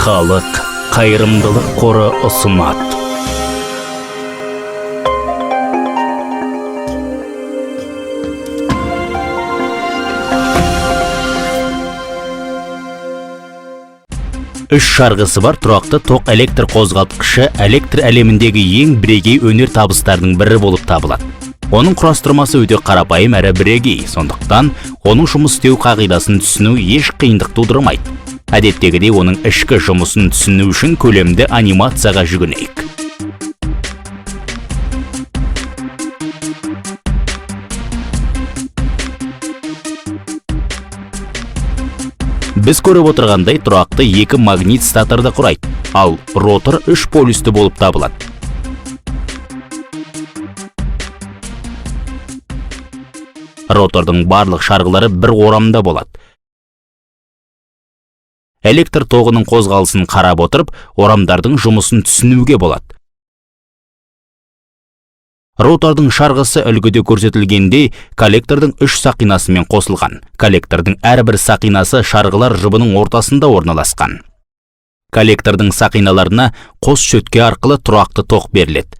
Халық қайырымдылық қоры ұсынады. Үш шарғысы бар тұрақты тоқ электр қозғалтқышы электр әлеміндегі ең бірегей өнер табыстарының бірі болып табылады. Оның құрастырмасы өте қарапайым әрі бірегей, сондықтан оның жұмыс істеу қағидасын түсіну еш қиындық тудырмайды. Әдеттегідей оның ішкі жұмысын түсіну үшін көлемді анимацияға жүгінейік. Біз көріп отырғандай тұрақты екі магнит статорды құрайды, ал ротор үш полюсті болып табылады. Ротордың барлық шарғылары бір орамда болады. Электр тоғының қозғалысын қарап отырып, орамдардың жұмысын түсінуге болады. Ротордың шарғысы үлгіде көрсетілгендей коллектордың үш сақинасымен қосылған. Коллектордың әрбір сақинасы шарғылар жұбының ортасында орналасқан. Коллектордың сақиналарына қос шөтке арқылы тұрақты тоқ беріледі.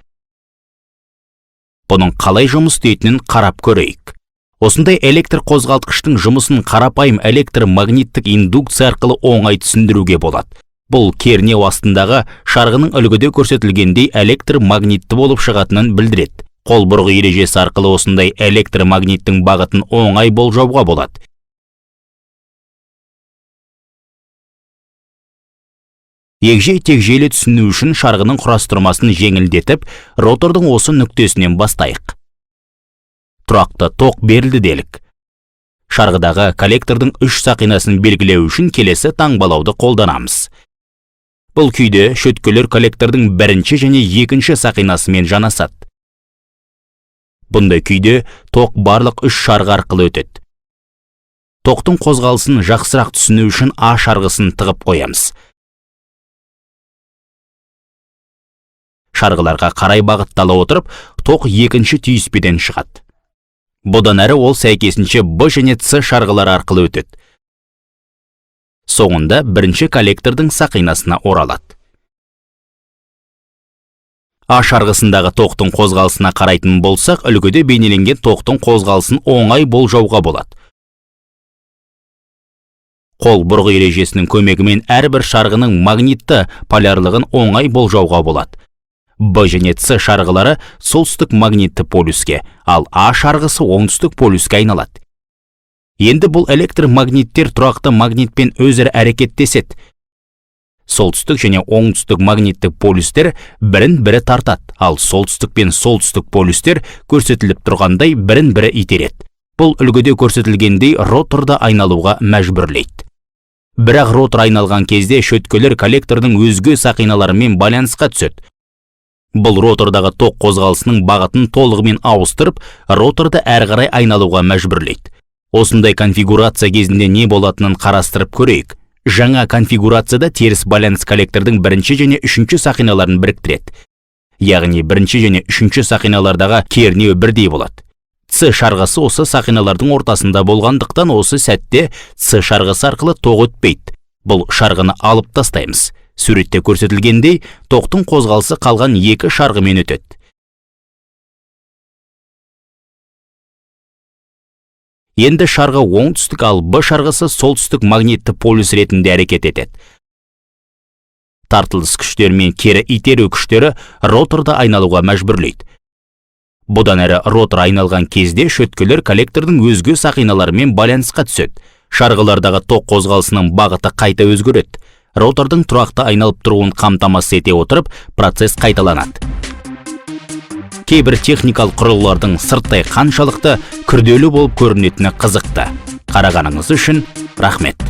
Бұның қалай жұмыс істейтінін қарап көрейік. Осындай электр қозғалтқыштың жұмысын қарапайым электромагниттік индукция арқылы оңай түсіндіруге болады. Бұл кернеу астындағы шарғының үлгіде көрсетілгендей электромагнитті болып шығатынын білдіреді. Қол бұрғы ережесі арқылы осындай электромагниттің бағытын оңай болжауға болады. Егжей-тегжейлі түсіну үшін шарғының құрастырмасын жеңілдетіп, ротордың осы нүктесінен бастайық. Тұрақты тоқ берілді делік. Шарғыдағы коллектордың үш сақинасын белгілеу үшін келесі таңбалауды қолданамыз. Бұл күйде шөткелер коллектордың бірінші және екінші сақинасымен жанасады. Бұндай күйде тоқ барлық үш шарғы арқылы өтеді. Тоқтың қозғалысын жақсырақ түсіну үшін А шарғысын тығып қоямыз. Шарғыларға қарай бағыттала отырып, тоқ екінші түйіспеден шығады. Бұдан әрі ол сәйкесінше Б және С шарғылары арқылы өтеді. Соңында бірінші коллектордың сақинасына оралады. А шарғысындағы тоқтың қозғалысына қарайтын болсақ, үлгіде бейнеленген тоқтың қозғалысын оңай болжауға болады. Қол бұрғы ережесінің көмегімен әрбір шарғының магнитті полярлығын оңай болжауға болады. Б және С шарғылары солтүстік магнитті полюске, ал А шарғысы оңтүстік полюске айналады. Енді бұл электромагниттер тұрақты магнитпен өзара әрекеттеседі. Солтүстік және оңтүстік магниттік полюстер бірін-бірі тартады, ал солтүстік пен солтүстік полюстер көрсетіліп тұрғандай бірін-бірі итереді. Бұл үлгіде көрсетілгендей роторды айналуға мәжбүрлейді. Бірақ ротор айналған кезде шөткелер коллектордың өзге сақиналарымен байланысқа түседі. Бұл ротордағы тоқ қозғалысының бағытын толығымен ауыстырып, роторды әрі қарай айналуға мәжбүрлейді. Осындай конфигурация кезінде не болатынын қарастырып көрейік. Жаңа конфигурацияда теріс байланыс коллектордың бірінші және үшінші сақиналарын біріктіреді. Яғни бірінші және үшінші сақиналардағы кернеу бірдей болады. С шарғысы осы сақиналардың ортасында болғандықтан осы сәтте С шарғысы арқылы тоқ өтпейді. Бұл шарғыны алып тастаймыз. Суретте көрсетілгендей, тоқтың қозғалысы қалған екі шарғымен өтеді. Енді шарғы оңтүстік, ал Б шарғысы солтүстік магнитті полюс ретінде әрекет етеді. Тартылыс күштері мен кері итеру күштері роторды айналуға мәжбүрлейді. Бұдан әрі ротор айналған кезде шөткелер коллектордың өзге сақиналарымен байланысқа түседі. Шарғылардағы тоқ қозғалысының бағыты қайта өзгереді. Ротордың тұрақты айналып тұруын қамтамасыз ете отырып, процесс қайталанады. Кейбір техникалық құрылғылардың сырттай қаншалықты күрделі болып көрінетіні қызықты. Қарағаныңыз үшін рахмет.